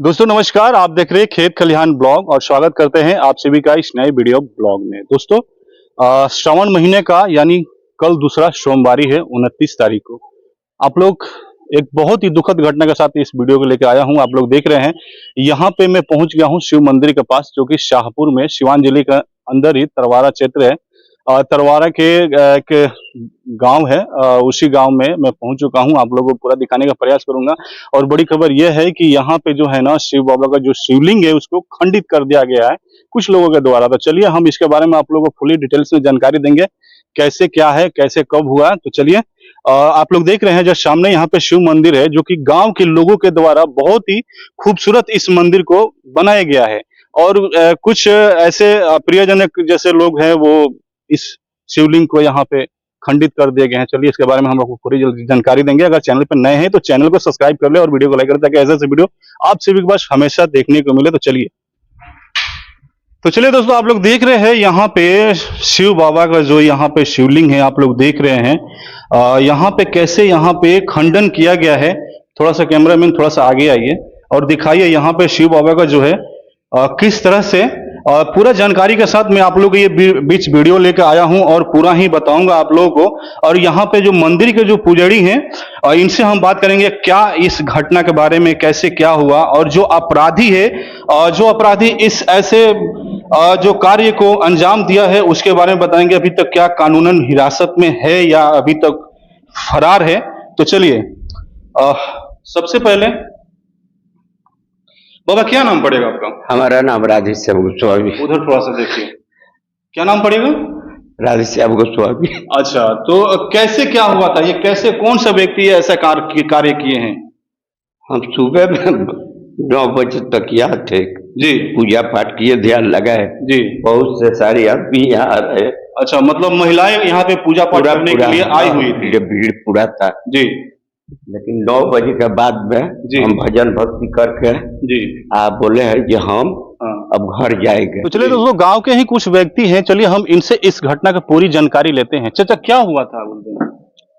दोस्तों नमस्कार, आप देख रहे हैं खेत खलिहान ब्लॉग और स्वागत करते हैं आप सभी का इस नए वीडियो ब्लॉग में। दोस्तों श्रावण महीने का यानी कल दूसरा सोमवारी है 29 तारीख को। आप लोग एक बहुत ही दुखद घटना के साथ इस वीडियो को लेकर आया हूं। आप लोग देख रहे हैं यहाँ पे मैं पहुंच गया हूं शिव मंदिर के पास, जो कि शाहपुर में सिवान जिले के अंदर ही तरवारा क्षेत्र है। तरवारा के एक गांव है, उसी गांव में मैं पहुंच चुका हूं। आप लोगों को पूरा दिखाने का प्रयास करूंगा। और बड़ी खबर यह है कि यहाँ पे जो है ना शिव बाबा का जो शिवलिंग है उसको खंडित कर दिया गया है कुछ लोगों के द्वारा। तो चलिए हम इसके बारे में आप लोगों को फुली डिटेल्स में जानकारी देंगे, कैसे क्या है, कैसे कब हुआ। तो चलिए आप लोग देख रहे हैं जो सामने यहाँ पे शिव मंदिर है, जो कि गांव के लोगों के द्वारा बहुत ही खूबसूरत इस मंदिर को बनाया गया है। और कुछ ऐसे प्रियजनक जैसे लोग हैं वो इस शिवलिंग को यहाँ पे खंडित कर दिए गए हैं। चलिए इसके बारे में हम लोग को पूरी जानकारी देंगे। अगर चैनल पर नए हैं तो चैनल को सब्सक्राइब कर ले और वीडियो को लाइक करें, ताकि ऐसे वीडियो आप सभी के पास हमेशा देखने को मिले। तो चलिए दोस्तों, आप लोग देख रहे हैं यहाँ पे शिव बाबा का जो यहाँ पे शिवलिंग है, आप लोग देख रहे हैं यहाँ पे कैसे यहाँ पे खंडन किया गया है। थोड़ा सा कैमरामैन थोड़ा सा आगे आइए और दिखाइए यहाँ पे शिव बाबा का जो है किस तरह से पूरा जानकारी के साथ मैं आप लोगों को ये बीच वीडियो लेकर आया हूं और पूरा ही बताऊंगा आप लोगों को। और यहाँ पे जो मंदिर के जो पुजारी हैं इनसे हम बात करेंगे क्या इस घटना के बारे में, कैसे क्या हुआ, और जो अपराधी है जो अपराधी इस ऐसे जो कार्य को अंजाम दिया है उसके बारे में बताएंगे। अभी तक क्या कानूनन हिरासत में है या अभी तक फरार है। तो चलिए सबसे पहले बाबा क्या नाम पड़ेगा आपका? हमारा नाम राधेश्याम गोस्वामी। उधर थोड़ा सा देखिए, क्या नाम पड़ेगा? राधेश्याम गोस्वामी। अच्छा, तो कैसे क्या हुआ था ये, कैसे कौन सा व्यक्ति ऐसा कार्य किए हैं? हम सुबह में 9 बजे तक यहाँ थे जी, पूजा पाठ किए, ध्यान लगाए जी। बहुत से सारी आदमी यहाँ आ रहे। अच्छा, मतलब महिलाएं यहाँ पे पूजा पाठ करने के लिए आई हुई थी? भीड़ पूरा था जी। लेकिन 9 बजे के बाद में हम भजन भक्ति करके जी आप बोले हैं कि हम अब घर जाएंगे। तो चलिए दोस्तों, गांव के ही कुछ व्यक्ति हैं, चलिए हम इनसे इस घटना की पूरी जानकारी लेते हैं। चाचा क्या हुआ था उस दिन?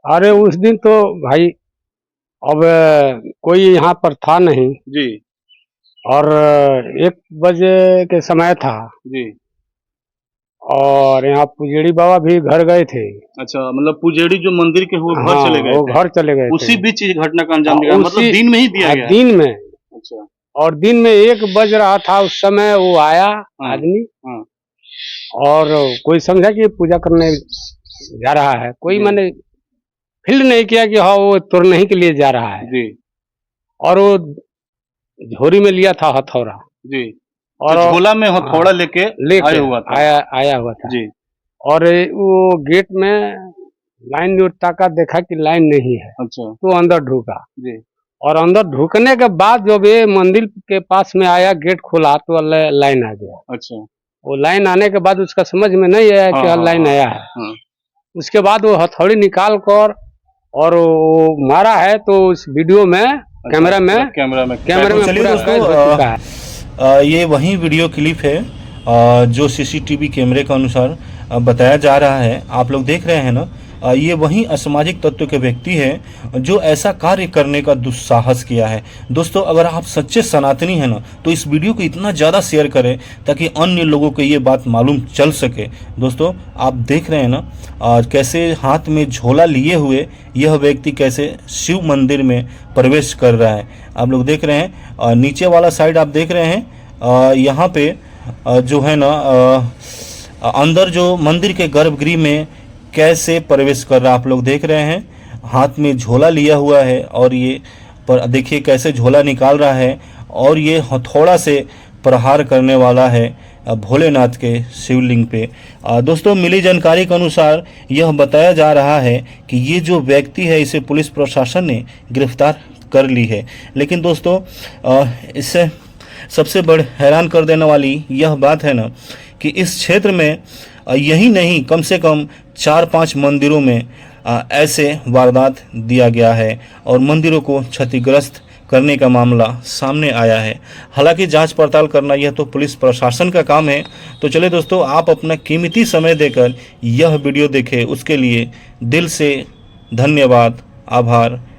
अरे उस दिन तो भाई अब कोई यहाँ पर था नहीं जी। और 1 बजे के समय था जी। और यहाँ पुजेड़ी बाबा भी घर गए थे। अच्छा, मतलब पुजेड़ी जो मंदिर के वो घर चले गए? वो घर चले गए उसी बीच इस घटना का अंजाम दिया, मतलब दिन में ही दिया गया? दिन में। अच्छा। और दिन में 1 बज रहा था उस समय वो आया आदमी और कोई समझा कि पूजा करने जा रहा है, कोई मैंने फील नहीं किया कि हाँ वो तोड़ने ही के लिए जा रहा है जी। और वो झोरी में लिया था हथौड़ा जी। और तो झोला में हथौड़ा लेके आया हुआ था जी। और वो गेट में लाइन ताका, देखा कि लाइन नहीं है। अच्छा। तो अंदर ढुका जी। और अंदर ढुकने के बाद जब ये मंदिर के पास में आया, गेट खोला तो लाइन आ गया। अच्छा। वो लाइन आने के बाद उसका समझ में नहीं आया कि लाइन आया है। उसके बाद वो हथौड़ी निकाल कर और वो मारा है। तो उस वीडियो में कैमरा में चलिए दोस्तों, ये वही वीडियो क्लिप है जो सीसीटीवी कैमरे के अनुसार बताया जा रहा है। आप लोग देख रहे हैं ना, ये वही असामाजिक तत्व के व्यक्ति है जो ऐसा कार्य करने का दुस्साहस किया है। दोस्तों अगर आप सच्चे सनातनी हैं ना तो इस वीडियो को इतना ज़्यादा शेयर करें ताकि अन्य लोगों को ये बात मालूम चल सके। दोस्तों आप देख रहे हैं ना कैसे हाथ में झोला लिए हुए यह व्यक्ति कैसे शिव मंदिर में प्रवेश कर रहा है। आप लोग देख रहे हैं नीचे वाला साइड आप देख रहे हैं यहाँ पे जो है ना अंदर जो मंदिर के गर्भगृह में कैसे प्रवेश कर रहा है। आप लोग देख रहे हैं हाथ में झोला लिया हुआ है और ये पर देखिए कैसे झोला निकाल रहा है और ये हथौड़ा से प्रहार करने वाला है भोलेनाथ के शिवलिंग पे। दोस्तों मिली जानकारी के अनुसार यह बताया जा रहा है कि ये जो व्यक्ति है इसे पुलिस प्रशासन ने गिरफ्तार कर ली है। लेकिन दोस्तों इससे सबसे बड़ी हैरान कर देने वाली यह बात है ना कि इस क्षेत्र में यही नहीं कम से कम 4-5 मंदिरों में ऐसे वारदात दिया गया है और मंदिरों को क्षतिग्रस्त करने का मामला सामने आया है। हालांकि जांच पड़ताल करना यह तो पुलिस प्रशासन का काम है। तो चले दोस्तों, आप अपना कीमती समय देकर यह वीडियो देखें, उसके लिए दिल से धन्यवाद, आभार।